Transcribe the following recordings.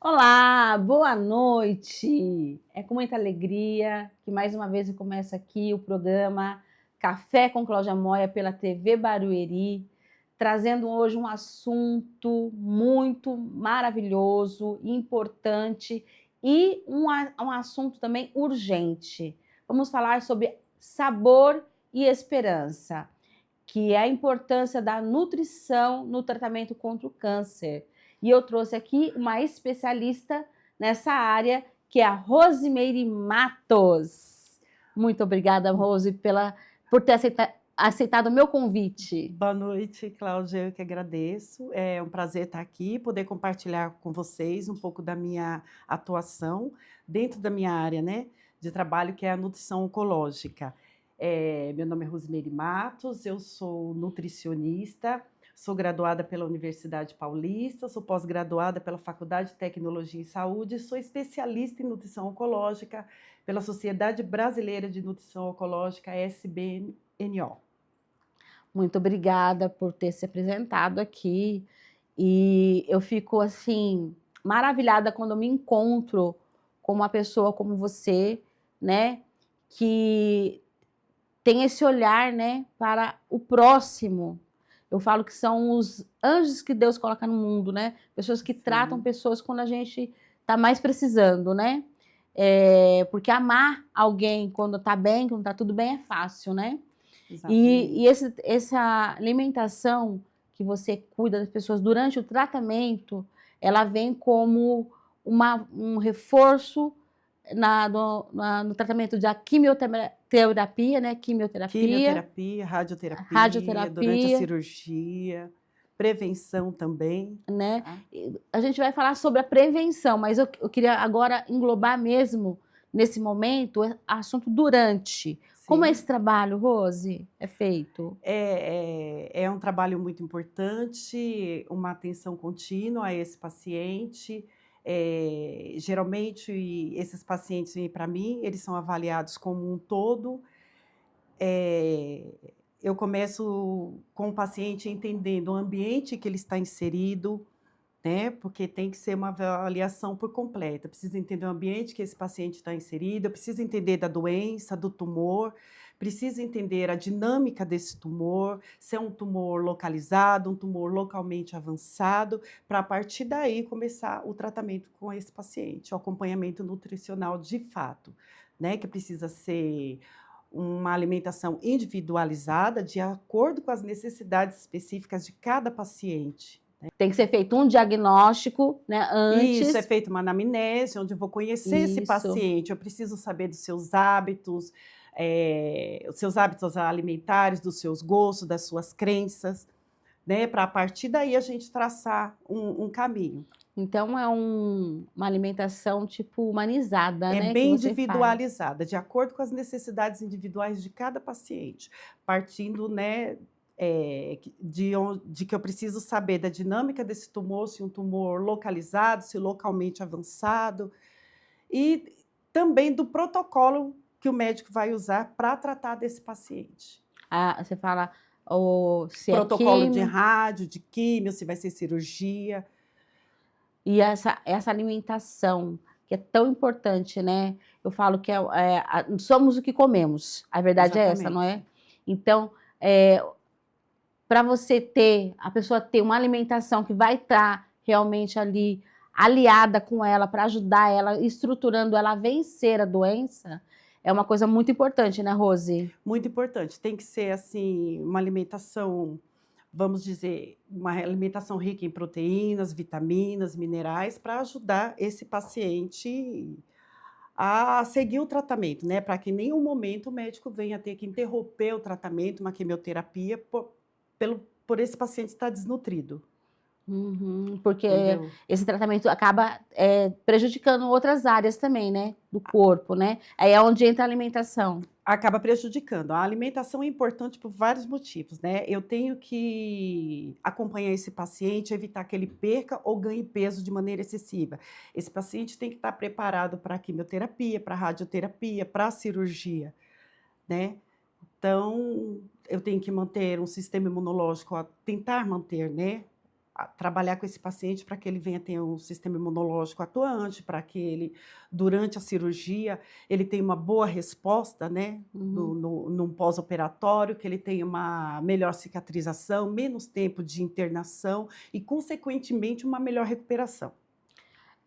Olá, boa noite! É com muita alegria que mais uma vez eu começo aqui o programa Café com Cláudia Moia pela TV Barueri, trazendo hoje um assunto muito maravilhoso, importante e um assunto também urgente. Vamos falar sobre sabor e esperança, que é a importância da nutrição no tratamento contra o câncer. E eu trouxe aqui uma especialista nessa área, que é a Rosimeire Matos. Muito obrigada, Rose, por ter aceitado o meu convite. Boa noite, Cláudia, eu que agradeço. É um prazer estar aqui, poder compartilhar com vocês um pouco da minha atuação dentro da minha área, né, de trabalho, que é a nutrição oncológica. Meu nome é Rosimeire Matos, eu sou nutricionista, sou graduada pela Universidade Paulista, sou pós-graduada pela Faculdade de Tecnologia e Saúde, sou especialista em nutrição oncológica pela Sociedade Brasileira de Nutrição Oncológica, SBNO. Muito obrigada por ter se apresentado aqui. E eu fico, assim, maravilhada quando eu me encontro com uma pessoa como você, né, que tem esse olhar, né, para o próximo. Eu falo que são os anjos que Deus coloca no mundo, né? Pessoas que tratam Sim, pessoas quando a gente está mais precisando, né? Porque amar alguém quando está bem, quando está tudo bem, é fácil, né? E exatamente. essa alimentação que você cuida das pessoas durante o tratamento, ela vem como um reforço no tratamento da quimioterapia, né? Quimioterapia, Quimioterapia, radioterapia, durante a radioterapia, cirurgia, prevenção também, né? tá? A gente vai falar sobre a prevenção, mas eu queria agora englobar mesmo, nesse momento, o assunto durante. Como é Sim. esse trabalho, Rose, é feito? É um trabalho muito importante, uma atenção contínua a esse paciente. Geralmente, esses pacientes vêm para mim, eles são avaliados como um todo. Eh, eu começo com o paciente entendendo o ambiente que ele está inserido, né, porque tem que ser uma avaliação por completa. Eu preciso entender o ambiente que esse paciente está inserido, eu preciso entender da doença, do tumor, preciso entender a dinâmica desse tumor, se é um tumor localizado, um tumor localmente avançado, para a partir daí começar o tratamento com esse paciente, o acompanhamento nutricional de fato, né, que precisa ser uma alimentação individualizada de acordo com as necessidades específicas de cada paciente. Tem que ser feito um diagnóstico, né, Isso, é antes. feita uma anamnese, onde eu vou conhecer esse Isso. paciente, eu preciso saber dos seus hábitos, os seus hábitos alimentares, dos seus gostos, das suas crenças, né, para a partir daí a gente traçar um caminho. Então é uma alimentação, tipo, humanizada, É né, que bem você faz. individualizada, de acordo com as necessidades individuais de cada paciente, partindo, né, de que eu preciso saber da dinâmica desse tumor, se um tumor localizado, se localmente avançado, e também do protocolo que o médico vai usar para tratar desse paciente. Ah, você fala se é Protocolo de químio, rádio, de químio, se vai ser cirurgia. e essa alimentação, que é tão importante, né? Eu falo que somos o que comemos, a verdade é essa, não é? Exatamente. Então, para a pessoa ter uma alimentação que vai estar realmente ali aliada com ela, para ajudar ela, estruturando ela a vencer a doença, é uma coisa muito importante, né, Rose? Muito importante. Tem que ser, assim, uma alimentação, vamos dizer, uma alimentação rica em proteínas, vitaminas, minerais, para ajudar esse paciente a seguir o tratamento, né, para que em nenhum momento o médico venha ter que interromper o tratamento, uma quimioterapia, por esse paciente estar desnutrido, Uhum, porque entendeu? esse tratamento acaba prejudicando outras áreas também, né, do corpo, né? Aí é onde entra a alimentação. Acaba prejudicando. A alimentação é importante por vários motivos, né. Eu tenho que acompanhar esse paciente, evitar que ele perca ou ganhe peso de maneira excessiva. Esse paciente tem que estar preparado para a quimioterapia, para a radioterapia, para a cirurgia, né. Então, eu tenho que manter um sistema imunológico, tentar manter, né, trabalhar com esse paciente para que ele venha ter um sistema imunológico atuante, para que ele, durante a cirurgia, ele tenha uma boa resposta, né, num pós-operatório, que ele tenha uma melhor cicatrização, menos tempo de internação e, consequentemente, uma melhor recuperação.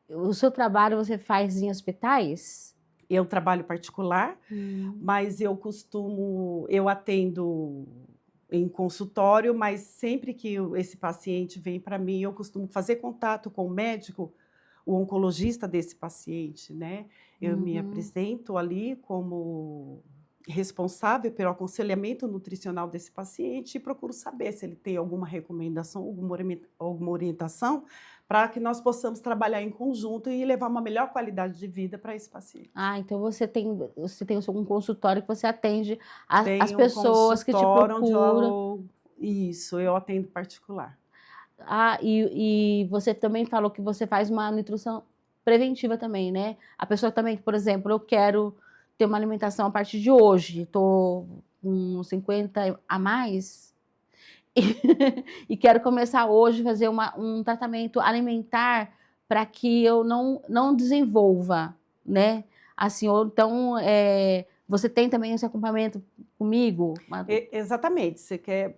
O seu trabalho você faz em hospitais? Eu trabalho particular, mas eu atendo em consultório, mas sempre que esse paciente vem para mim, eu costumo fazer contato com o médico, o oncologista desse paciente, né? Eu me apresento ali como responsável pelo aconselhamento nutricional desse paciente e procuro saber se ele tem alguma recomendação, alguma orientação, para que nós possamos trabalhar em conjunto e levar uma melhor qualidade de vida para esse paciente. Ah, então você tem um consultório que você atende as Tem um pessoas que te consultório onde procuram. eu atendo particular. Ah, e você também falou que você faz uma nutrição preventiva também, né? A pessoa também, por exemplo, eu quero ter uma alimentação a partir de hoje, estou com 50 a mais, e quero começar hoje a fazer um tratamento alimentar para que eu não desenvolva, né? Assim, ou então, você tem também esse acompanhamento comigo? Exatamente,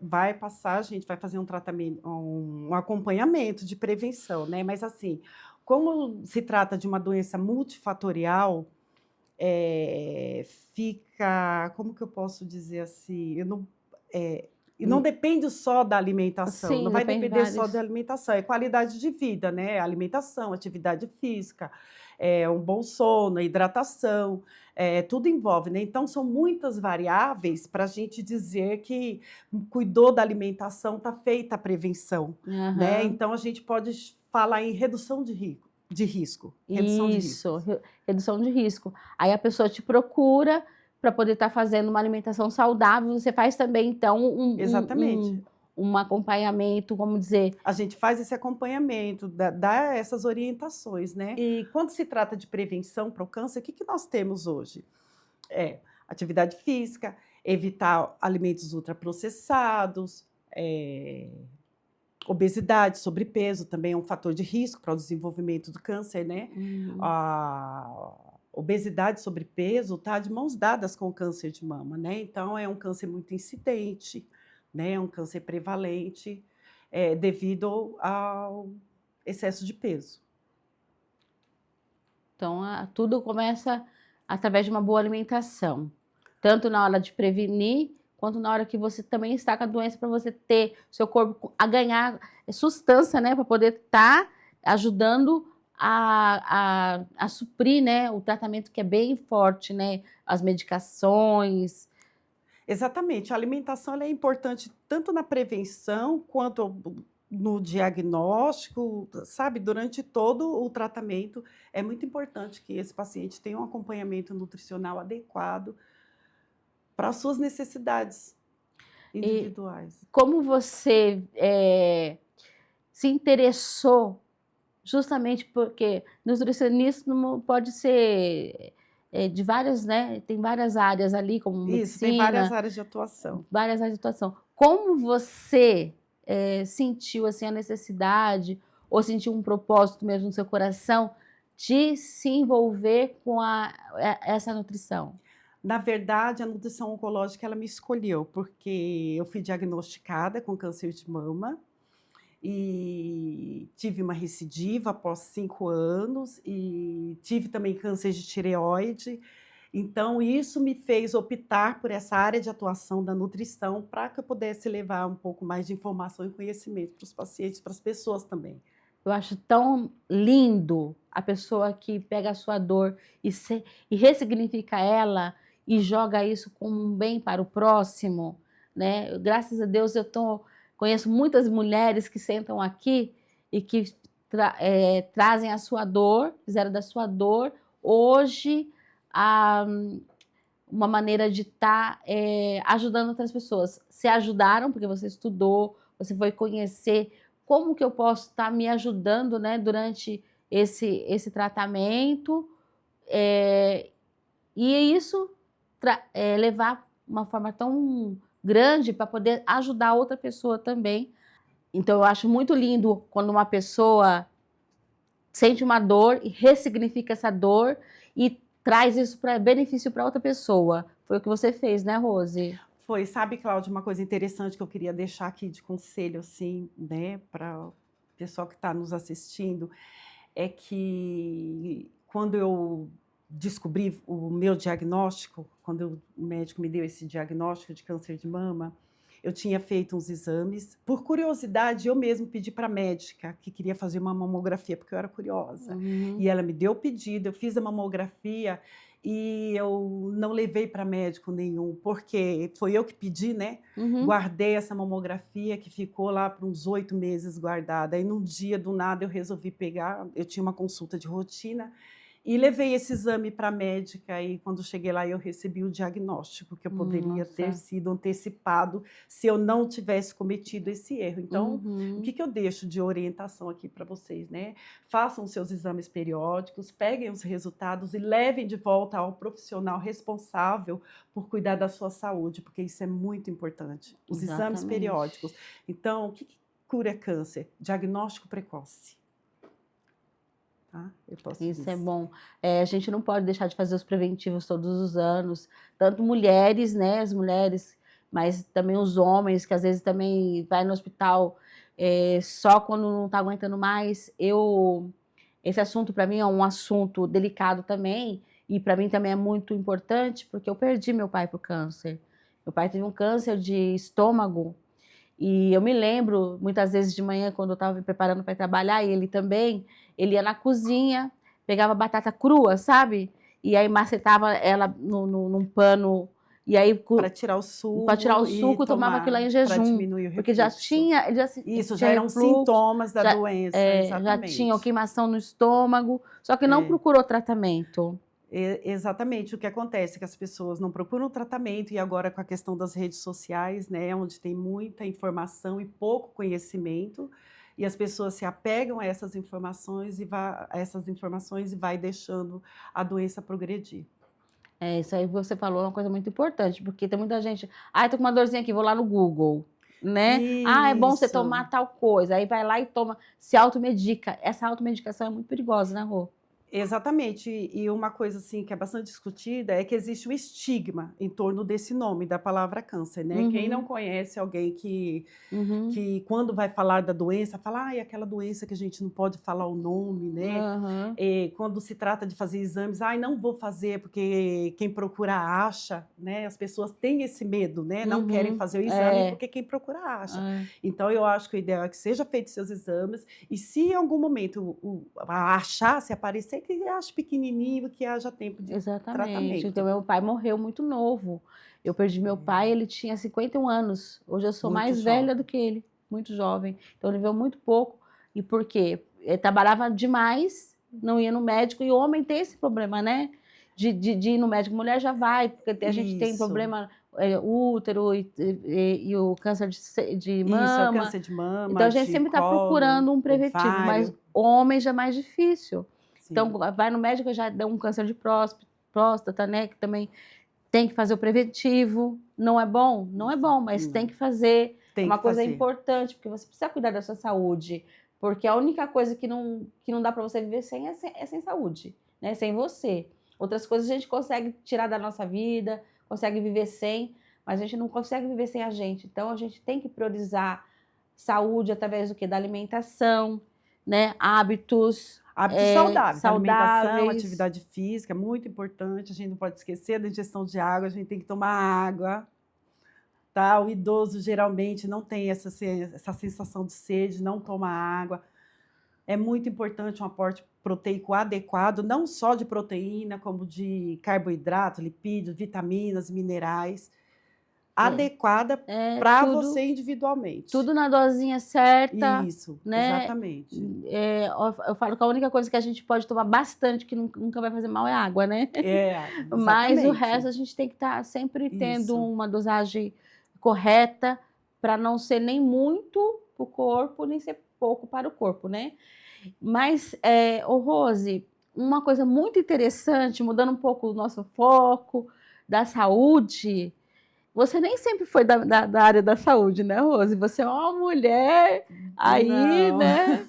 vai passar, a gente vai fazer um tratamento, um acompanhamento de prevenção, né? Mas assim, como se trata de uma doença multifatorial, fica, como que eu posso dizer assim, e não depende só da alimentação, não Sim, vai depende de depender só da vários. alimentação, é qualidade de vida, né? Alimentação, atividade física, um bom sono, hidratação, tudo envolve, né? Então, são muitas variáveis para a gente dizer que cuidou da alimentação, está feita a prevenção, né? Então, a gente pode falar em redução de risco. Redução de Isso, riscos. redução de risco. Aí a pessoa te procura para poder estar fazendo uma alimentação saudável. Você faz também, então, Exatamente. um acompanhamento, vamos dizer. A gente faz esse acompanhamento, dá essas orientações, né? E quando se trata de prevenção para o câncer, o que nós temos hoje? Atividade física, evitar alimentos ultraprocessados, obesidade, sobrepeso também é um fator de risco para o desenvolvimento do câncer, né? A obesidade e sobrepeso está de mãos dadas com o câncer de mama, né? Então, é um câncer muito incidente, né? É um câncer prevalente, devido ao excesso de peso. Então, tudo começa através de uma boa alimentação. Tanto na hora de prevenir, quanto na hora que você também está com a doença, para você ter seu corpo a ganhar substância, né? Para poder estar ajudando a suprir, né? O tratamento que é bem forte, né? As medicações. Exatamente. A alimentação ela é importante tanto na prevenção quanto no diagnóstico, sabe? Durante todo o tratamento, é muito importante que esse paciente tenha um acompanhamento nutricional adequado para as suas necessidades individuais. E como você se interessou, justamente porque nutricionismo pode ser de várias, né? Tem várias áreas ali, como Isso, tem várias medicina, áreas de atuação. várias áreas de atuação. Como você sentiu assim, a necessidade, ou sentiu um propósito mesmo no seu coração, de se envolver com essa nutrição? Na verdade, a nutrição oncológica ela me escolheu, porque eu fui diagnosticada com câncer de mama e tive uma recidiva após 5 anos e tive também câncer de tireoide. Então, isso me fez optar por essa área de atuação da nutrição para que eu pudesse levar um pouco mais de informação e conhecimento para os pacientes, para as pessoas também. Eu acho tão lindo a pessoa que pega a sua dor e ressignifica ela e joga isso como um bem para o próximo, né? Graças a Deus conheço muitas mulheres que sentam aqui e que trazem a sua dor, fizeram da sua dor hoje uma maneira de estar ajudando outras pessoas. Se ajudaram porque você estudou, você foi conhecer como que eu posso estar me ajudando, né, durante esse tratamento, e isso levar uma forma tão grande para poder ajudar outra pessoa também. Então, eu acho muito lindo quando uma pessoa sente uma dor e ressignifica essa dor e traz isso para benefício para outra pessoa. Foi o que você fez, né, Rose? Foi, sabe, Cláudia, uma coisa interessante que eu queria deixar aqui de conselho, assim, né, para o pessoal que está nos assistindo, é que quando eu descobri o meu diagnóstico, quando o médico me deu esse diagnóstico de câncer de mama, eu tinha feito uns exames. Por curiosidade, eu mesmo pedi para a médica que queria fazer uma mamografia, porque eu era curiosa. E ela me deu o pedido, eu fiz a mamografia e eu não levei para médico nenhum, porque foi eu que pedi, né? Guardei essa mamografia que ficou lá por uns 8 meses guardada. Aí, num dia, do nada, eu resolvi pegar, eu tinha uma consulta de rotina, e levei esse exame para a médica, e quando cheguei lá eu recebi o diagnóstico, que eu poderia ter Nossa. sido antecipado se eu não tivesse cometido esse erro. Então, o que eu deixo de orientação aqui para vocês, né? Façam seus exames periódicos, peguem os resultados e levem de volta ao profissional responsável por cuidar da sua saúde, porque isso é muito importante. Os exames Exatamente. periódicos. Então, o que cura câncer? Diagnóstico precoce. Tá? Eu posso Isso dizer. é bom. A gente não pode deixar de fazer os preventivos todos os anos, tanto mulheres, né, as mulheres, mas também os homens, que às vezes também vai no hospital só quando não está aguentando mais. Esse assunto para mim é um assunto delicado também, e para mim também é muito importante, porque eu perdi meu pai para o câncer. Meu pai teve um câncer de estômago, e eu me lembro, muitas vezes de manhã, quando eu estava me preparando para ir trabalhar, e ele também, ele ia na cozinha, pegava batata crua, sabe? E aí macetava ela num pano, e aí Para tirar o suco para tirar o e suco, tomava aquilo lá tomar em para jejum, diminuir o porque já refluxo. tinha, ele já Isso, já tinha eram refluxo, sintomas da doença, já exatamente. tinha queimação no estômago, só que não procurou tratamento. Exatamente, o que acontece é que as pessoas não procuram tratamento, e agora com a questão das redes sociais, né, onde tem muita informação e pouco conhecimento, e as pessoas se apegam a essas informações e vai deixando a doença progredir. Isso aí que você falou é uma coisa muito importante, porque tem muita gente, tô com uma dorzinha aqui, vou lá no Google, né? É bom você Isso. tomar tal coisa, aí vai lá e toma, se automedica. Essa automedicação é muito perigosa, né, Rô? Exatamente, e uma coisa assim que é bastante discutida é que existe um estigma em torno desse nome, da palavra câncer, né? Quem não conhece alguém que quando vai falar da doença, fala, aquela doença que a gente não pode falar o nome, né? Quando se trata de fazer exames, não vou fazer porque quem procura acha, né? As pessoas têm esse medo, né? Não querem fazer o exame porque quem procura acha. Então, eu acho que o ideal é que seja feito seus exames, e se em algum momento achar, se aparecer, que ache pequenininho, que haja tempo de tratamento. Então, meu pai morreu muito novo. Eu perdi meu pai, ele tinha 51 anos. Hoje eu sou Muito mais jovem. velha do que ele, muito jovem. Então, ele viveu muito pouco. E por quê? Ele trabalhava demais, não ia no médico, e o homem tem esse problema, né? De ir no médico. Mulher já vai, porque a gente tem Isso. problema, útero e o câncer de mama. Isso, é o câncer de mama, Então, a gente de sempre está colo, procurando um preventivo, mas ovário. homem já é mais difícil. Sim. Então, vai no médico, já deu um câncer de próstata, né? Que também tem que fazer o preventivo. Não é bom? Não é bom, mas tem que fazer. É uma coisa importante, porque você precisa cuidar da sua saúde. Porque a única coisa que não dá para você viver sem é sem saúde, né? Sem você. Outras coisas a gente consegue tirar da nossa vida, consegue viver sem, mas a gente não consegue viver sem a gente. Então, a gente tem que priorizar saúde através do quê? Da alimentação, né? Hábitos Saudáveis. Alimentação, saudáveis. atividade física, é muito importante. A gente não pode esquecer da ingestão de água, a gente tem que tomar água. Tá? O idoso geralmente não tem essa sensação de sede, não toma água. É muito importante um aporte proteico adequado, não só de proteína, como de carboidrato, lipídios, vitaminas, minerais, adequada para você individualmente. Tudo na dosinha certa. Isso, né? Exatamente. Eu falo que a única coisa que a gente pode tomar bastante, que nunca vai fazer mal, é água, né? Mas o resto a gente tem que estar sempre tendo uma dosagem correta, para não ser nem muito para o corpo, nem ser pouco para o corpo, né? Mas, Rose, uma coisa muito interessante, mudando um pouco o nosso foco da saúde, você nem sempre foi da área da saúde, né, Rose? Você é uma mulher aí, Não. né?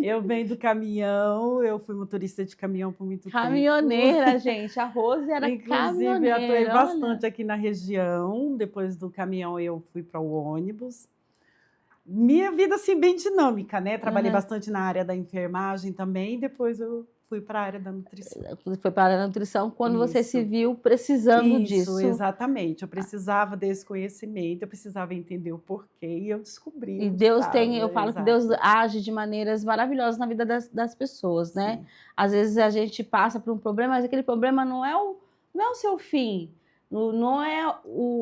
Eu venho do caminhão, eu fui motorista de caminhão por muito tempo. Caminhoneira, gente. A Rose era Inclusive, eu atuei caminhoneira, olha. bastante aqui na região. Depois do caminhão, eu fui para o ônibus. Minha vida, assim, bem dinâmica, né? Trabalhei Uhum. bastante na área da enfermagem também, e depois eu fui para a área da nutrição. Foi para a nutrição quando você se Isso. viu precisando Isso, disso. exatamente. Eu precisava desse conhecimento, eu precisava entender o porquê, e eu descobri, E eu Deus tem, eu estava, falo que Deus exato. age de maneiras maravilhosas na vida das pessoas, né? Sim, Às vezes a gente passa por um problema, mas aquele problema não é o seu fim, não é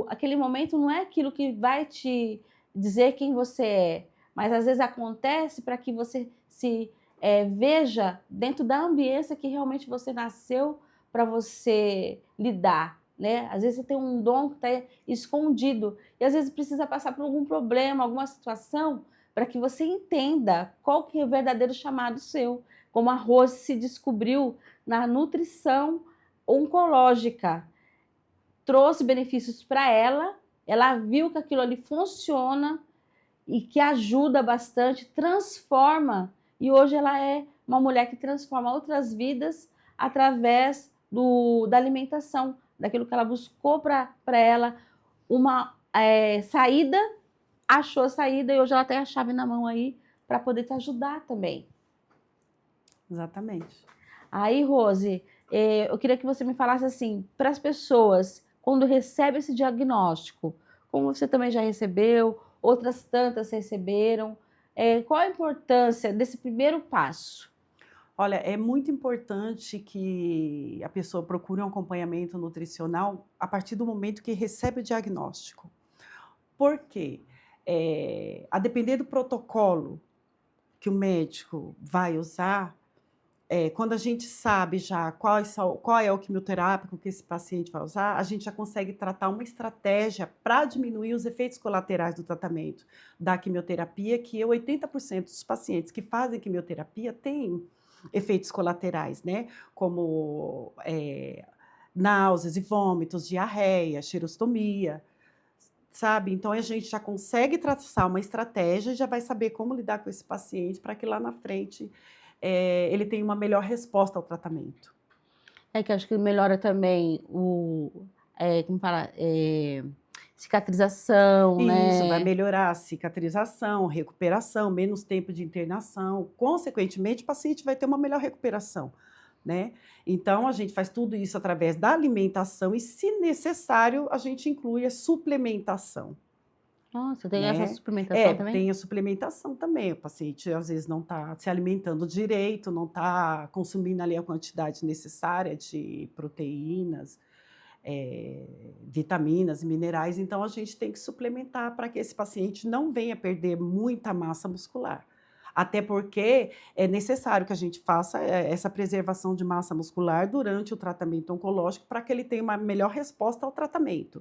aquele momento não é aquilo que vai te dizer quem você é, mas às vezes acontece para que você se veja dentro da ambiência que realmente você nasceu para você lidar, né? Às vezes você tem um dom que está escondido e às vezes precisa passar por algum problema, alguma situação, para que você entenda qual que é o verdadeiro chamado seu. Como a Rose se descobriu na nutrição oncológica, trouxe benefícios para ela viu que aquilo ali funciona e que ajuda bastante, transforma, e hoje ela é uma mulher que transforma outras vidas através da alimentação, daquilo que ela buscou para ela, uma saída, achou a saída e hoje ela tem a chave na mão aí para poder te ajudar também. exatamente. Aí, Rose, eu queria que você me falasse assim, para as pessoas, quando recebe esse diagnóstico, como você também já recebeu, outras tantas receberam, qual a importância desse primeiro passo? Olha, é muito importante que a pessoa procure um acompanhamento nutricional a partir do momento que recebe o diagnóstico. Por quê? A depender do protocolo que o médico vai usar, quando a gente sabe já qual é o quimioterápico que esse paciente vai usar, a gente já consegue tratar uma estratégia para diminuir os efeitos colaterais do tratamento da quimioterapia, que 80% dos pacientes que fazem quimioterapia têm efeitos colaterais, né? Como náuseas e vômitos, diarreia, xerostomia, sabe? Então a gente já consegue traçar uma estratégia e já vai saber como lidar com esse paciente para que lá na frente ele tenha uma melhor resposta ao tratamento. É que acho que melhora também como fala, cicatrização, E isso vai né? melhorar a cicatrização, recuperação, menos tempo de internação. Consequentemente, o paciente vai ter uma melhor recuperação, né? Então, a gente faz tudo isso através da alimentação e, se necessário, a gente inclui a suplementação, Nossa, tem essa né? suplementação também? Tem a suplementação também. O paciente, às vezes, não está se alimentando direito, não está consumindo ali a quantidade necessária de proteínas, vitaminas e minerais, então a gente tem que suplementar para que esse paciente não venha perder muita massa muscular. Até porque é necessário que a gente faça essa preservação de massa muscular durante o tratamento oncológico para que ele tenha uma melhor resposta ao tratamento.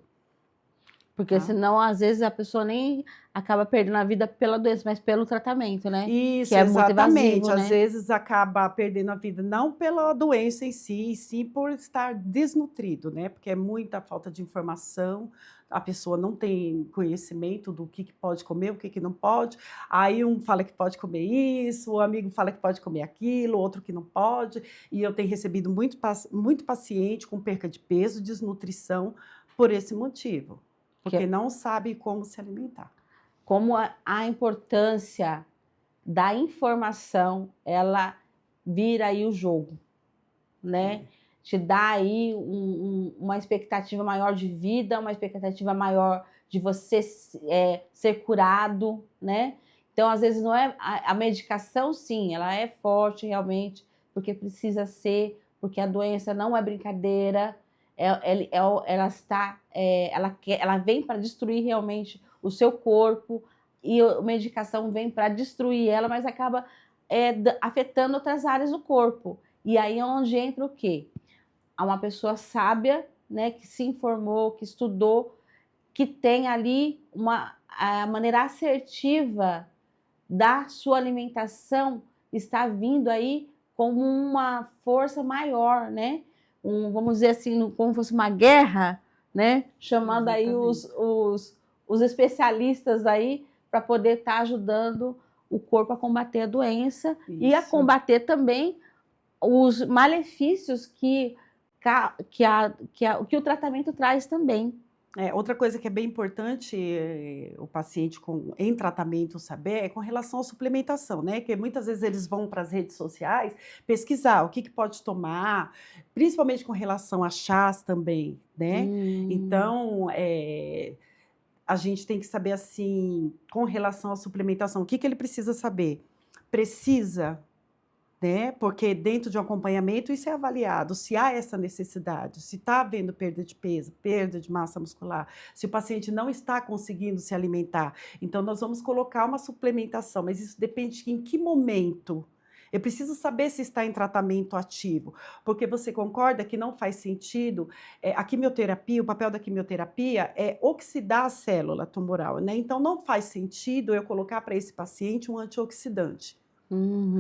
Porque Tá? senão, às vezes, a pessoa nem acaba perdendo a vida pela doença, mas pelo tratamento, né? Que Isso, é muito exatamente. evasivo, Às né? vezes acaba perdendo a vida não pela doença em si, e sim por estar desnutrido, né? Porque é muita falta de informação, a pessoa não tem conhecimento do que pode comer, o que não pode. Aí um fala que pode comer isso, o amigo fala que pode comer aquilo, outro que não pode. E eu tenho recebido muito paciente com perca de peso, desnutrição, por esse motivo, Que porque é não sabe como se alimentar. como a importância da informação, ela vira aí o jogo, né? É. Te dá aí uma expectativa maior de vida, uma expectativa maior de você ser curado, né? Então, às vezes, não é a medicação, sim, ela é forte realmente, porque precisa ser, porque a doença não é brincadeira, ela está, ela vem para destruir realmente o seu corpo, e a medicação vem para destruir ela, mas acaba afetando outras áreas do corpo. E aí é onde entra o quê? A uma pessoa sábia, né, que se informou, que estudou, que tem ali a maneira assertiva da sua alimentação está vindo aí como uma força maior, né? Vamos dizer assim, como fosse uma guerra, né? Chamando aí os especialistas aí para poder estar ajudando o corpo a combater a doença e a combater também os malefícios que o tratamento traz também. Outra coisa que é bem importante o paciente em tratamento saber é com relação à suplementação, né? Que muitas vezes eles vão para as redes sociais pesquisar o que pode tomar, principalmente com relação a chás também, né? Então, a gente tem que saber, assim, com relação à suplementação, o que ele precisa saber? Precisa, né? Porque dentro de um acompanhamento isso é avaliado, se há essa necessidade, se está havendo perda de peso, perda de massa muscular, se o paciente não está conseguindo se alimentar. Então, nós vamos colocar uma suplementação, mas isso depende de em que momento. Eu preciso saber se está em tratamento ativo, porque você concorda que não faz sentido, a quimioterapia, o papel da quimioterapia é oxidar a célula tumoral, né? Então, não faz sentido eu colocar para esse paciente um antioxidante.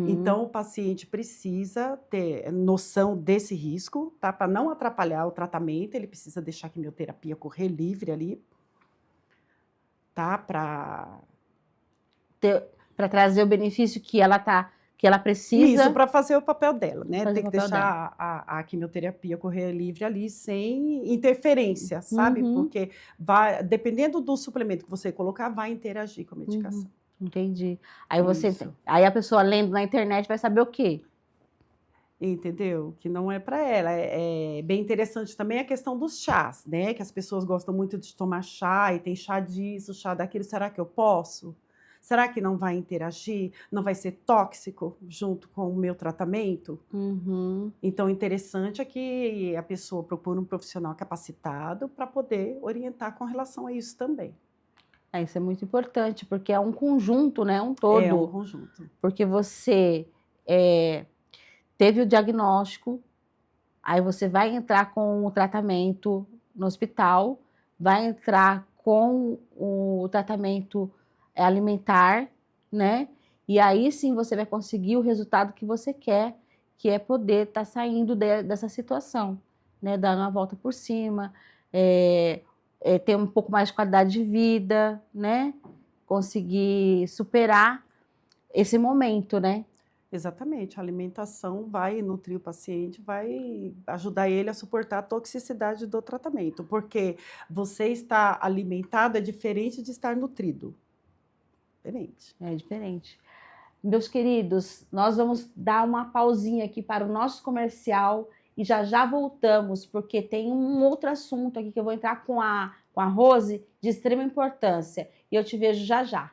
Então, o paciente precisa ter noção desse risco, tá? Para não atrapalhar o tratamento, ele precisa deixar a quimioterapia correr livre ali, tá? Para trazer o benefício que ela precisa. Isso, para fazer o papel dela, né? Tem que deixar a quimioterapia correr livre ali, sem interferência, sabe? Porque dependendo do suplemento que você colocar, vai interagir com a medicação. Entendi. Aí a pessoa lendo na internet vai saber o quê? Entendeu? Que não é para ela. É bem interessante também a questão dos chás, né? Que as pessoas gostam muito de tomar chá e tem chá disso, chá daquilo. Será que eu posso? Será que não vai interagir? Não vai ser tóxico junto com o meu tratamento? Então, o interessante é que a pessoa procure um profissional capacitado para poder orientar com relação a isso também. Isso é muito importante, porque é um conjunto, né? Um todo. É um conjunto. Porque você teve o diagnóstico, aí você vai entrar com o tratamento no hospital, vai entrar com o tratamento alimentar, né? E aí sim você vai conseguir o resultado que você quer, que é poder estar saindo dessa situação, né? Dando uma volta por cima, ter um pouco mais de qualidade de vida, né? Conseguir superar esse momento, né? Exatamente, a alimentação vai nutrir o paciente, vai ajudar ele a suportar a toxicidade do tratamento, porque você estar alimentado é diferente de estar nutrido. Diferente. É diferente. Meus queridos, nós vamos dar uma pausinha aqui para o nosso comercial e já voltamos, porque tem um outro assunto aqui que eu vou entrar com a Rose de extrema importância e eu te vejo já.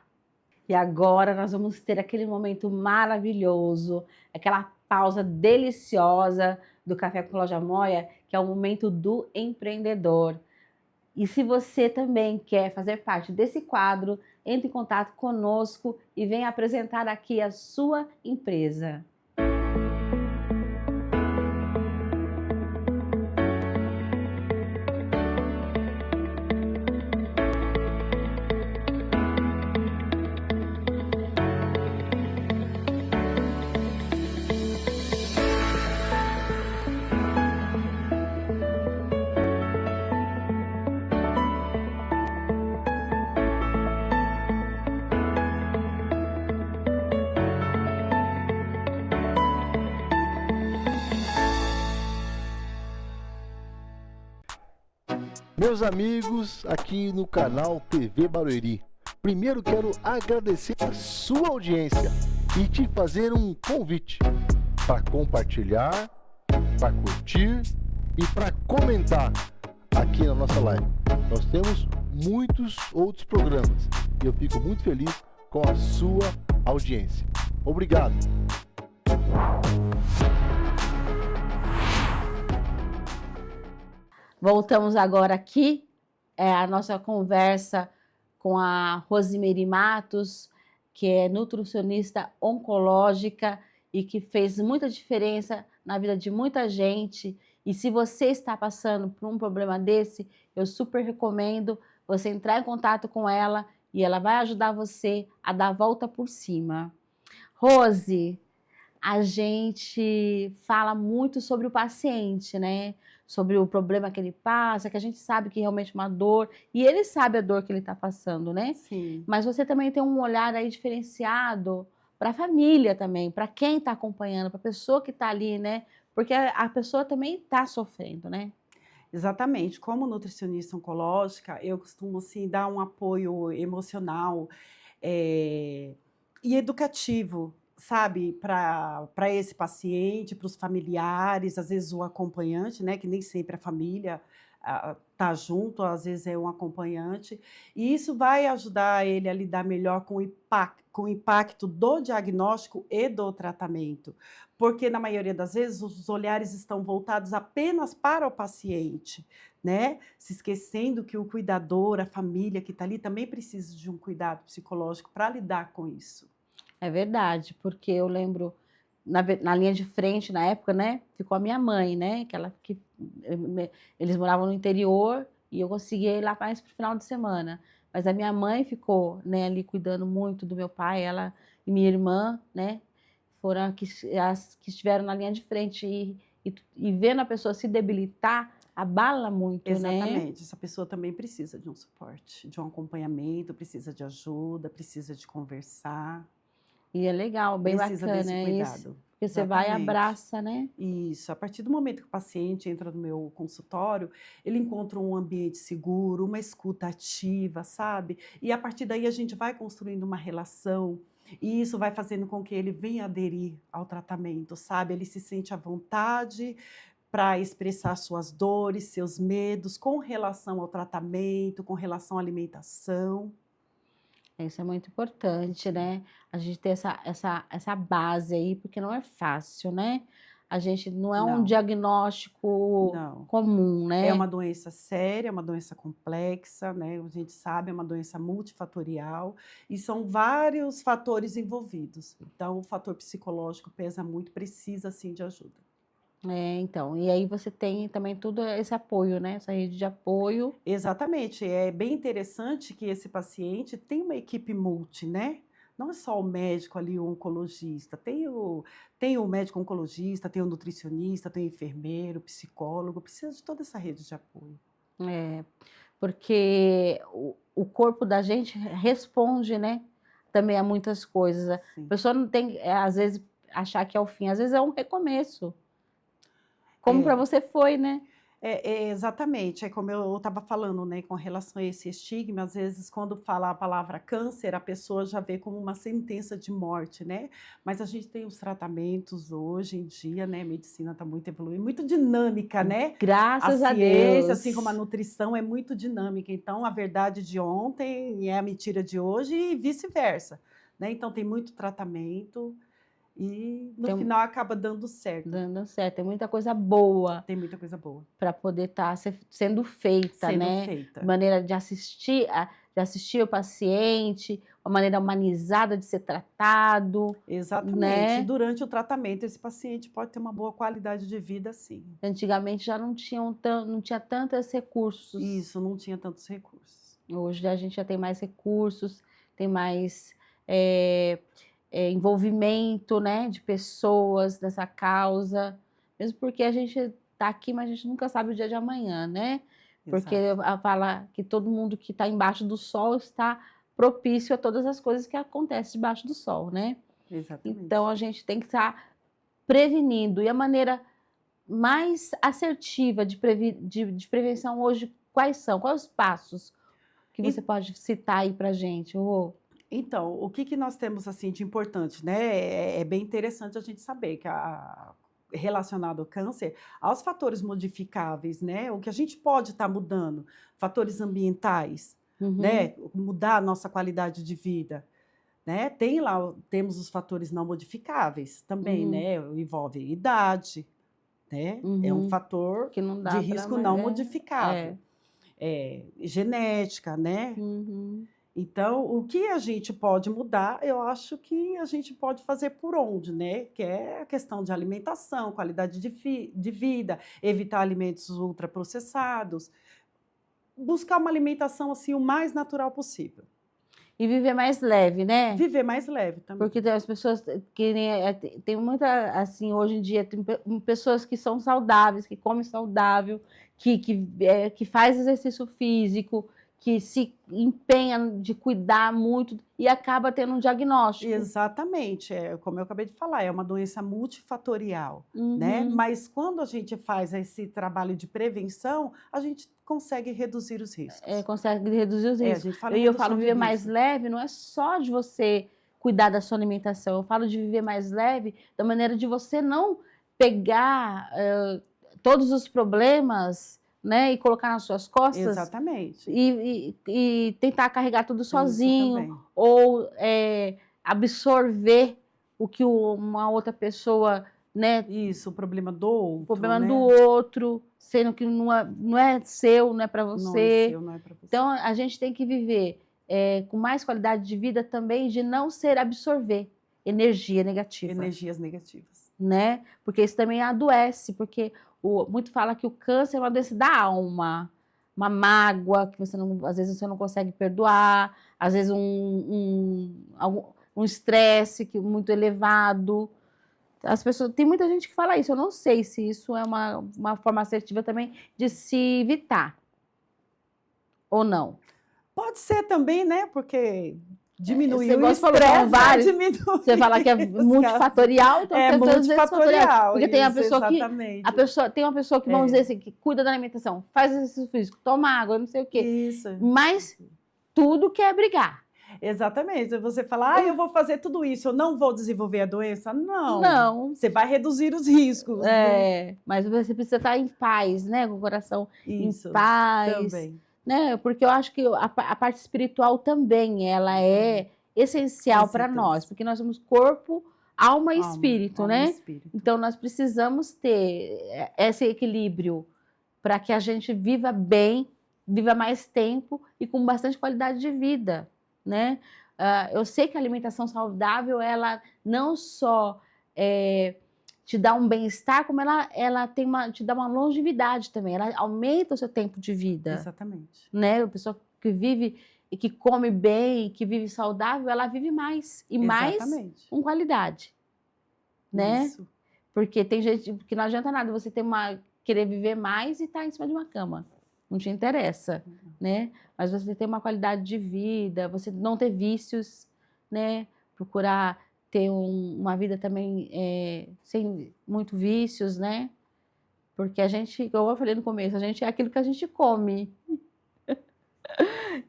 E agora nós vamos ter aquele momento maravilhoso, aquela pausa deliciosa do Café com Cláudia Moia, que é o momento do empreendedor. E se você também quer fazer parte desse quadro, entre em contato conosco e venha apresentar aqui a sua empresa. Meus amigos aqui no canal TV Barueri, primeiro quero agradecer a sua audiência e te fazer um convite para compartilhar, para curtir e para comentar aqui na nossa live. Nós temos muitos outros programas e eu fico muito feliz com a sua audiência. Obrigado! Voltamos agora aqui, a nossa conversa com a Rosemary Matos, que é nutricionista oncológica e que fez muita diferença na vida de muita gente. E se você está passando por um problema desse, eu super recomendo você entrar em contato com ela e ela vai ajudar você a dar a volta por cima. Rose, a gente fala muito sobre o paciente, né? sobre o problema que ele passa, que a gente sabe que realmente é uma dor, e ele sabe a dor que ele está passando, né? Sim. Mas você também tem um olhar aí diferenciado para a família também, para quem está acompanhando, para a pessoa que está ali, né? Porque a pessoa também está sofrendo, né? Exatamente. Como nutricionista oncológica, eu costumo assim dar um apoio emocional eh, e educativo, sabe, para esse paciente, para os familiares, às vezes o acompanhante, né, que nem sempre a família tá junto, às vezes é um acompanhante, e isso vai ajudar ele a lidar melhor com o impacto do diagnóstico e do tratamento, porque na maioria das vezes os olhares estão voltados apenas para o paciente, né? Se esquecendo que o cuidador, a família que está ali também precisa de um cuidado psicológico para lidar com isso. É verdade, porque eu lembro na linha de frente na época, né? Ficou a minha mãe, né? Eles moravam no interior e eu conseguia ir lá mais pro final de semana. Mas a minha mãe ficou, né, ali cuidando muito do meu pai, ela e minha irmã, né? Foram as que estiveram na linha de frente e vendo a pessoa se debilitar, abala muito, né? Exatamente, essa pessoa também precisa de um suporte, de um acompanhamento, precisa de ajuda, precisa de conversar, E é legal, bem precisa bacana, desse é isso. cuidado. Porque você vai e Exatamente. abraça, né? Isso, a partir do momento que o paciente entra no meu consultório, ele encontra um ambiente seguro, uma escuta ativa, sabe? E a partir daí a gente vai construindo uma relação, e isso vai fazendo com que ele venha aderir ao tratamento, sabe? Ele se sente à vontade para expressar suas dores, seus medos com relação ao tratamento, com relação à alimentação. Isso é muito importante, né? A gente ter essa base aí, porque não é fácil, né? A gente não é um Não, diagnóstico não. comum, É né? uma doença séria, é uma doença complexa, né, a gente sabe, é uma doença multifatorial e são vários fatores envolvidos. Então, o fator psicológico pesa muito, precisa sim de ajuda. É, então, e aí você tem também todo esse apoio, né? Essa rede de apoio. Exatamente, é bem interessante que esse paciente tem uma equipe multi, né? Não é só o médico ali, o oncologista, tem o médico oncologista, tem o nutricionista, tem o enfermeiro, o psicólogo, precisa de toda essa rede de apoio. É, porque o corpo da gente responde, né? Também a muitas coisas. A Sim. pessoa não tem, às vezes, achar que é o fim, às vezes é um recomeço. Como para É, você foi, né? exatamente, é como eu estava falando, né, com relação a esse estigma, às vezes quando fala a palavra câncer, a pessoa já vê como uma sentença de morte, né, mas a gente tem os tratamentos hoje em dia, né, a medicina está muito evoluída, muito dinâmica, né, a Graças a ciência, assim como a Deus. nutrição é muito dinâmica, então a verdade de ontem é a mentira de hoje e vice-versa, né, então tem muito tratamento e no Tem final acaba dando certo, dando certo, tem muita coisa boa tem muita coisa boa para poder estar sendo feita, sendo né? feita. Maneira de assistir o paciente, uma maneira humanizada de ser tratado, Exatamente. E né? durante o tratamento, esse paciente pode ter uma boa qualidade de vida, sim. Antigamente já não tinha tantos recursos. Isso, não tinha tantos recursos. Hoje a gente já tem mais recursos, tem mais eh, envolvimento, né, de pessoas nessa causa, mesmo porque a gente está aqui, mas a gente nunca sabe o dia de amanhã, né? Porque Exato. fala que todo mundo que está embaixo do sol está propício a todas as coisas que acontecem debaixo do sol, né? Então Exatamente. a gente tem que estar prevenindo. E a maneira mais assertiva de prevenção hoje, quais são? Quais os passos que você E- pode citar aí pra gente? Rô? Então, o que que nós temos assim de importante, né? É bem interessante a gente saber que relacionado ao câncer, aos fatores modificáveis, né? O que a gente pode estar mudando, fatores ambientais, Uhum, né? Mudar a nossa qualidade de vida. Né? Temos os fatores não modificáveis também, uhum, né? Envolve idade, né? É um uhum. fator Que não de dá para risco não é. modificável. Genética, né? Uhum. Então, o que a gente pode mudar, eu acho que a gente pode fazer por onde, né? Que é a questão de alimentação, qualidade de vida, evitar alimentos ultraprocessados, buscar uma alimentação assim o mais natural possível. E viver mais leve, né? Viver mais leve também. Porque tem as pessoas que tem muita, assim, hoje em dia, tem pessoas que são saudáveis, que comem saudável, que faz exercício físico, que se empenha de cuidar muito e acaba tendo um diagnóstico. Exatamente, como eu acabei de falar, é uma doença multifatorial, né? Mas quando a gente faz esse trabalho de prevenção, a gente consegue reduzir os riscos. Consegue reduzir os riscos. A gente fala Eu falo viver mais leve, não é só de você cuidar da sua alimentação, eu falo de viver mais leve da maneira de você não pegar todos os problemas, né, e colocar nas suas costas. Exatamente. E tentar carregar tudo sozinho, ou absorver o que uma outra pessoa, né? Isso, o problema do outro. O problema né? do outro, sendo que não é seu, não é para você. Não é seu, não é para você. Então, a gente tem que viver com mais qualidade de vida também, de não absorver energia negativa. Energias negativas. Né? Porque isso também adoece, porque muito fala que o câncer é uma doença da alma, uma mágoa que às vezes você não consegue perdoar, às vezes um estresse muito elevado. As pessoas, tem muita gente que fala isso, eu não sei se isso é uma forma assertiva também de se evitar ou não. Pode ser também, né? Porque diminui o estresse, você fala que é multifatorial, então é multifatorial. Porque tem tem uma pessoa que, vamos dizer assim, que cuida da alimentação, faz exercício físico, toma água, não sei o quê. Isso. Mas tudo quer brigar. Exatamente. Você fala, eu vou fazer tudo isso, eu não vou desenvolver a doença? Não. Não. Você vai reduzir os riscos. Né? Mas você precisa estar em paz, né? Com o coração em paz. Também. Né? Porque eu acho que a parte espiritual também, ela é essencial para nós, porque nós somos corpo, alma e espírito, né? Espírito. Então, nós precisamos ter esse equilíbrio para que a gente viva bem, viva mais tempo e com bastante qualidade de vida, né? Eu sei que a alimentação saudável, ela não só te dá um bem-estar, como ela te dá uma longevidade também, ela aumenta o seu tempo de vida. Exatamente. Né? A pessoa que vive e que come bem, que vive saudável, ela vive mais e mais com qualidade, né? Isso. Porque tem gente que não adianta nada você querer viver mais e estar em cima de uma cama, não te interessa, né? Mas você ter uma qualidade de vida, você não ter vícios, né? Procurar ter uma vida também sem muito vícios, né? Porque a gente, como eu falei no começo, a gente é aquilo que a gente come.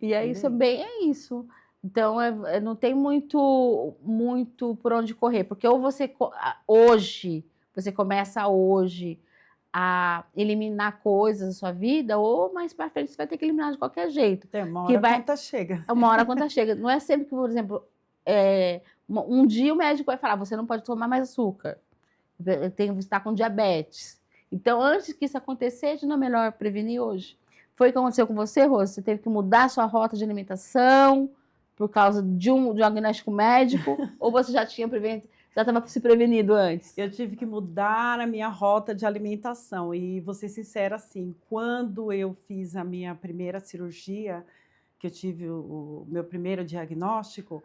E aí é isso. Então, não tem muito por onde correr. Porque ou você começa hoje a eliminar coisas da sua vida, ou mais para frente você vai ter que eliminar de qualquer jeito. Uma hora a conta chega. Uma hora a conta chega. Não é sempre que, por exemplo, um dia o médico vai falar, você não pode tomar mais açúcar. Você está com diabetes. Então, antes que isso acontecesse, não é melhor prevenir hoje? Foi o que aconteceu com você, Rose? Você teve que mudar a sua rota de alimentação por causa de um diagnóstico médico? Ou você já estava se prevenido antes? Eu tive que mudar a minha rota de alimentação. E vou ser sincera, assim, quando eu fiz a minha primeira cirurgia, que eu tive o meu primeiro diagnóstico,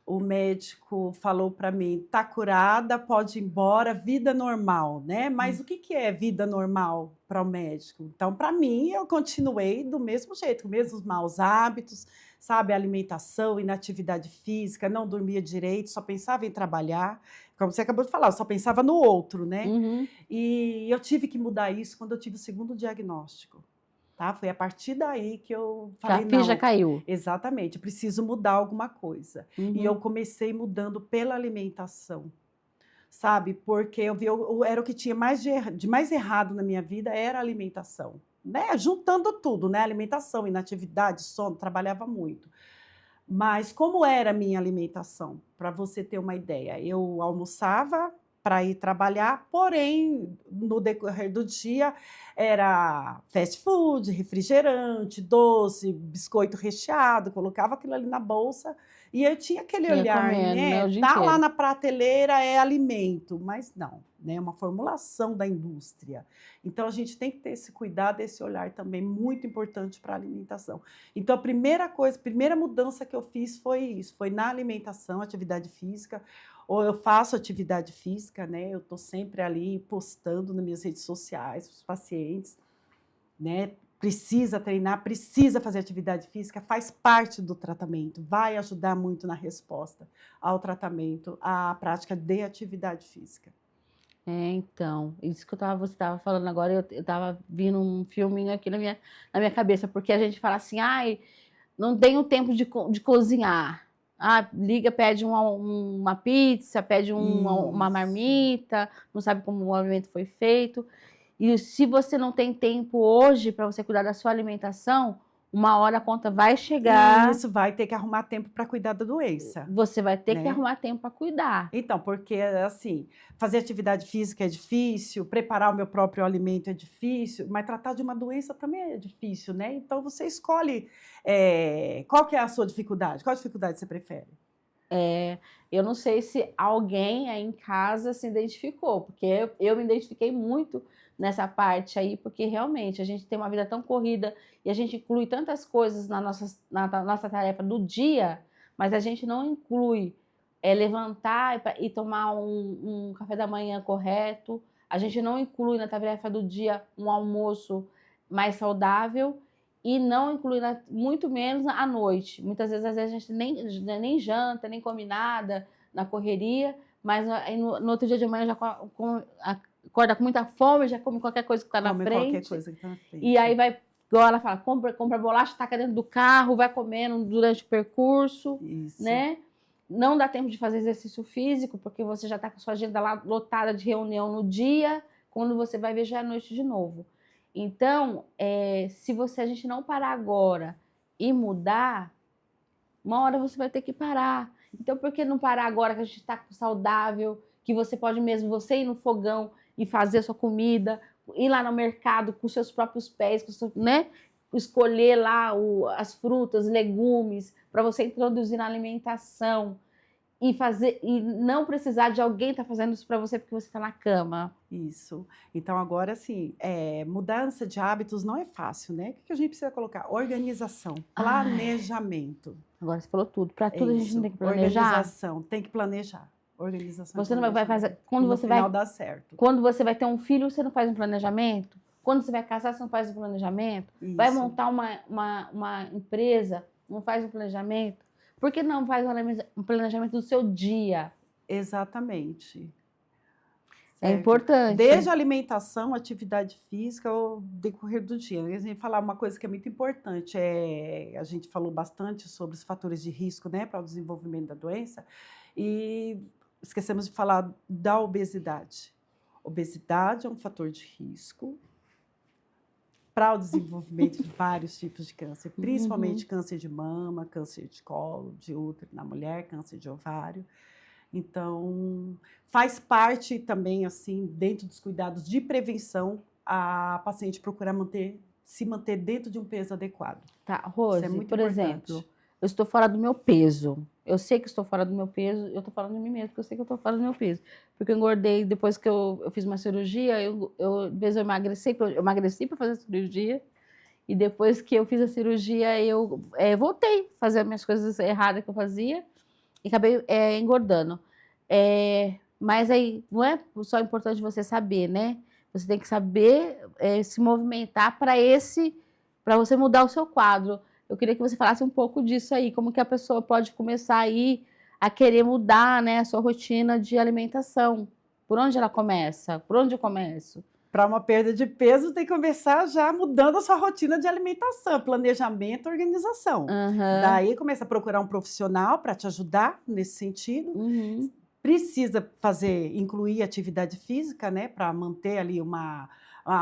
o médico falou para mim, tá curada, pode ir embora, vida normal, né? Mas o que é vida normal para o médico? Então, para mim, eu continuei do mesmo jeito, com os mesmos maus hábitos, sabe? Alimentação, inatividade física, não dormia direito, só pensava em trabalhar. Como você acabou de falar, eu só pensava no outro, né? E eu tive que mudar isso quando eu tive o segundo diagnóstico. Tá? Foi a partir daí que eu falei, a ficha caiu. Exatamente, preciso mudar alguma coisa. E eu comecei mudando pela alimentação, sabe? Porque eu vi, era o que tinha de mais errado na minha vida, era a alimentação. Né? Juntando tudo, né? Alimentação, inatividade, sono, trabalhava muito. Mas como era a minha alimentação? Para você ter uma ideia, eu almoçava para ir trabalhar, porém, no decorrer do dia, era fast food, refrigerante, doce, biscoito recheado, colocava aquilo ali na bolsa e eu tinha aquele Ia olhar, comendo, né, né? o dia Tá lá inteiro. na prateleira é alimento, mas não, né? É uma formulação da indústria. Então a gente tem que ter esse cuidado, esse olhar também muito importante para a alimentação. Então a primeira coisa, a primeira mudança que eu fiz foi isso, foi na alimentação, atividade física. Ou eu faço atividade física, né? Eu estou sempre ali postando nas minhas redes sociais para os pacientes, né? Precisa treinar, precisa fazer atividade física, faz parte do tratamento, vai ajudar muito na resposta ao tratamento, à prática de atividade física. Então, isso que você estava falando agora, eu estava vindo um filminho aqui na minha cabeça, porque a gente fala assim, ai, não tenho tempo de cozinhar. Ah, liga, pede uma pizza, pede uma Isso, marmita, não sabe como o alimento foi feito. E se você não tem tempo hoje para você cuidar da sua alimentação, uma hora a conta vai chegar, isso vai ter que arrumar tempo para cuidar da doença, você vai ter que né? arrumar tempo para cuidar. Então, porque assim, fazer atividade física é difícil, preparar o meu próprio alimento é difícil, mas tratar de uma doença também é difícil, né? Então você escolhe qual que é a sua dificuldade, qual dificuldade você prefere? Eu não sei se alguém aí em casa se identificou, porque eu me identifiquei muito nessa parte aí, porque realmente a gente tem uma vida tão corrida e a gente inclui tantas coisas na nossa tarefa do dia, mas a gente não inclui levantar e tomar um café da manhã correto, a gente não inclui na tarefa do dia um almoço mais saudável e não inclui muito menos à noite. Muitas vezes, às vezes a gente nem janta, nem come nada na correria, mas aí no outro dia de manhã já acorda com muita fome, já come qualquer coisa que está na Come qualquer frente. coisa que está na frente. E aí vai, igual ela fala, compra bolacha, taca dentro do carro, vai comendo durante o percurso, Isso. né? Não dá tempo de fazer exercício físico, porque você já está com a sua agenda lá lotada de reunião no dia, quando você vai ver já é noite de novo. Então, se a gente não parar agora e mudar, uma hora você vai ter que parar. Então, por que não parar agora que a gente está saudável, que você pode mesmo, você ir no fogão e fazer a sua comida, ir lá no mercado com seus próprios pés, né? Escolher lá as frutas, legumes, para você introduzir na alimentação e não precisar de alguém estar fazendo isso para você porque você está na cama. Isso. Então, agora, assim, mudança de hábitos não é fácil, né? O que a gente precisa colocar? Organização, planejamento. Agora você falou tudo. Para tudo a gente não tem que planejar. Organização, tem que planejar. Organização. Você não vai fazer. No final dá certo. Quando você vai ter um filho, você não faz um planejamento. Quando você vai casar, você não faz um planejamento. Isso. Vai montar uma empresa, não faz um planejamento. Por que não faz um planejamento do seu dia? Exatamente. É importante. Desde a alimentação, atividade física, o decorrer do dia. A gente falar uma coisa que é muito importante, a gente falou bastante sobre os fatores de risco, né, para o desenvolvimento da doença, e esquecemos de falar da obesidade. Obesidade é um fator de risco para o desenvolvimento de vários tipos de câncer, principalmente câncer de mama, câncer de colo, de útero na mulher, câncer de ovário. Então, faz parte também, assim, dentro dos cuidados de prevenção, a paciente procurar se manter dentro de um peso adequado. Tá, Rose, Isso é muito por importante. exemplo, eu estou fora do meu peso. Eu sei que estou fora do meu peso, eu estou falando de mim mesmo, porque eu sei que eu estou fora do meu peso. Porque eu engordei depois que eu fiz uma cirurgia, às vezes eu emagreci para fazer a cirurgia, e depois que eu fiz a cirurgia, eu voltei a fazer as minhas coisas erradas que eu fazia, e acabei engordando. Mas aí não é só importante você saber, né? Você tem que saber se movimentar para você mudar o seu quadro. Eu queria que você falasse um pouco disso aí, como que a pessoa pode começar aí a querer mudar, né, a sua rotina de alimentação. Por onde ela começa? Por onde eu começo? Para uma perda de peso, tem que começar já mudando a sua rotina de alimentação, planejamento, organização. Daí começa a procurar um profissional para te ajudar nesse sentido. Precisa incluir atividade física, né, para manter ali uma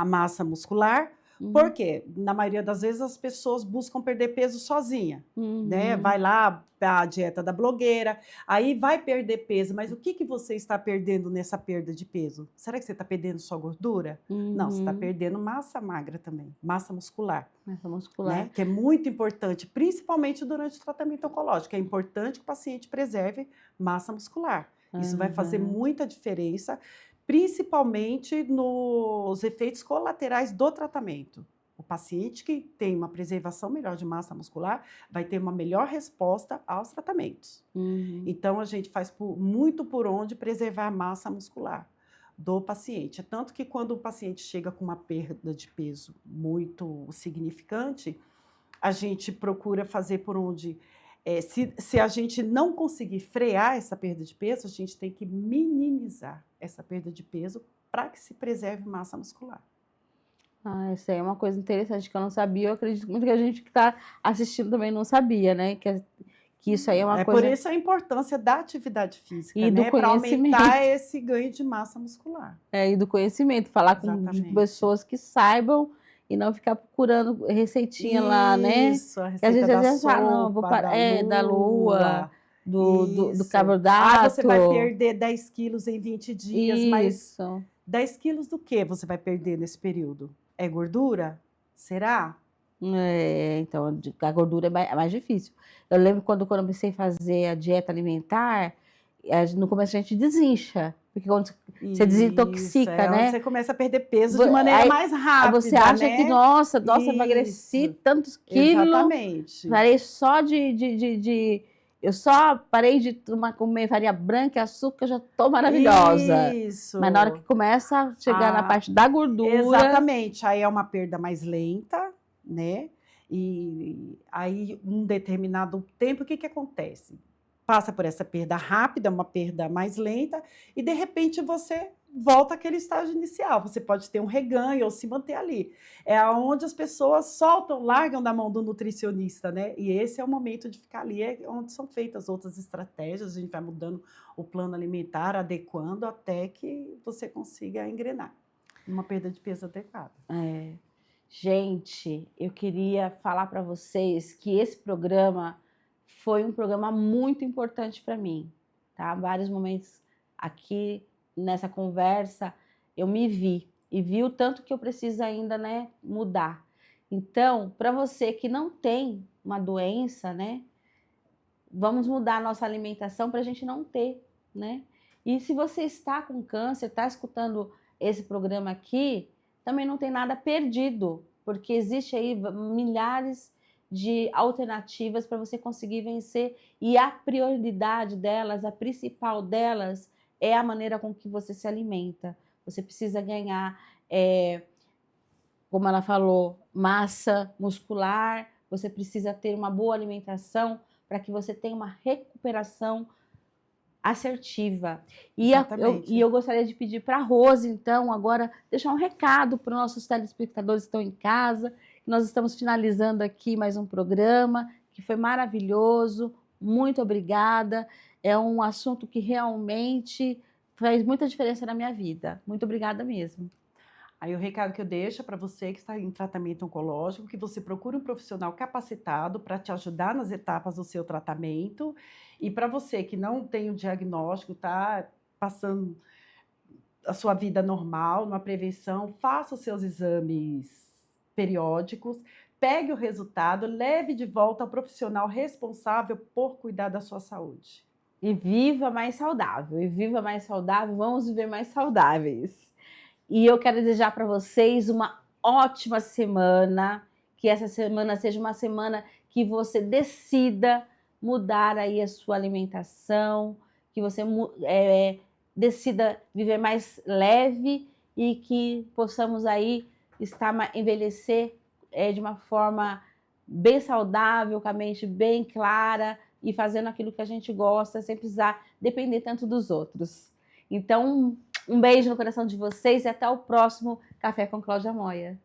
massa muscular. Por quê? Na maioria das vezes as pessoas buscam perder peso sozinha, né? Vai lá a dieta da blogueira, aí vai perder peso, mas o que você está perdendo nessa perda de peso? Será que você está perdendo só gordura? Não, você está perdendo massa magra também, massa muscular. Massa muscular. Né? Que é muito importante, principalmente durante o tratamento oncológico. É importante que o paciente preserve massa muscular. Isso vai fazer muita diferença, principalmente nos efeitos colaterais do tratamento. O paciente que tem uma preservação melhor de massa muscular vai ter uma melhor resposta aos tratamentos. Então, a gente faz muito por onde preservar a massa muscular do paciente. Tanto que quando o paciente chega com uma perda de peso muito significante, a gente procura fazer por onde... se a gente não conseguir frear essa perda de peso, a gente tem que minimizar essa perda de peso para que se preserve massa muscular. Isso aí é uma coisa interessante que eu não sabia. Eu acredito muito que a gente que está assistindo também não sabia, né? Que isso aí é uma coisa... Por isso a importância da atividade física, e do né? Para conhecimento. aumentar esse ganho de massa muscular. E do conhecimento. Falar com pessoas que saibam e não ficar procurando receitinha lá, né? Isso, a receita da sopa, da lua, do carboidrato. Você vai perder 10 quilos em 20 dias, mas 10 quilos do que você vai perder nesse período? É gordura? Será? Então, a gordura é mais difícil. Eu lembro quando eu comecei a fazer a dieta alimentar, no começo a gente desincha, porque quando você desintoxica, né? Você começa a perder peso de maneira mais rápida, você acha né? que, nossa, emagreci tantos quilos. Exatamente. Parei só eu só parei de comer farinha branca e açúcar, já tô maravilhosa. Isso. Mas na hora que começa a chegar na parte da gordura... Exatamente. Aí é uma perda mais lenta, né? E aí, um determinado tempo, o que acontece? Passa por essa perda rápida, uma perda mais lenta, e de repente você volta àquele estágio inicial. Você pode ter um reganho ou se manter ali. É onde as pessoas largam da mão do nutricionista, né? E esse é o momento de ficar ali, é onde são feitas outras estratégias, a gente vai mudando o plano alimentar, adequando até que você consiga engrenar uma perda de peso adequada. Gente, eu queria falar para vocês que esse programa foi um programa muito importante para mim, tá? Vários momentos aqui nessa conversa eu me vi e vi o tanto que eu preciso ainda, né, mudar. Então, para você que não tem uma doença, né, vamos mudar a nossa alimentação para a gente não ter, né? E se você está com câncer, está escutando esse programa aqui, também não tem nada perdido, porque existe aí milhares de alternativas para você conseguir vencer, e a prioridade delas, a principal delas, é a maneira com que você se alimenta. Você precisa ganhar, como ela falou, massa muscular, você precisa ter uma boa alimentação para que você tenha uma recuperação assertiva. E eu gostaria de pedir para a Rose, então, agora, deixar um recado para os nossos telespectadores que estão em casa. Nós estamos finalizando aqui mais um programa que foi maravilhoso. Muito obrigada. É um assunto que realmente faz muita diferença na minha vida. Muito obrigada mesmo. Aí o recado que eu deixo para você que está em tratamento oncológico, que você procure um profissional capacitado para te ajudar nas etapas do seu tratamento. E para você que não tem o diagnóstico, está passando a sua vida normal, numa prevenção, faça os seus exames periódicos, pegue o resultado, leve de volta ao profissional responsável por cuidar da sua saúde. E viva mais saudável. E viva mais saudável, vamos viver mais saudáveis. E eu quero desejar para vocês uma ótima semana, que essa semana seja uma semana que você decida mudar aí a sua alimentação, que você decida viver mais leve e que possamos aí envelhecer de uma forma bem saudável, com a mente bem clara e fazendo aquilo que a gente gosta, sem precisar depender tanto dos outros. Então, um beijo no coração de vocês e até o próximo Café com Cláudia Moia.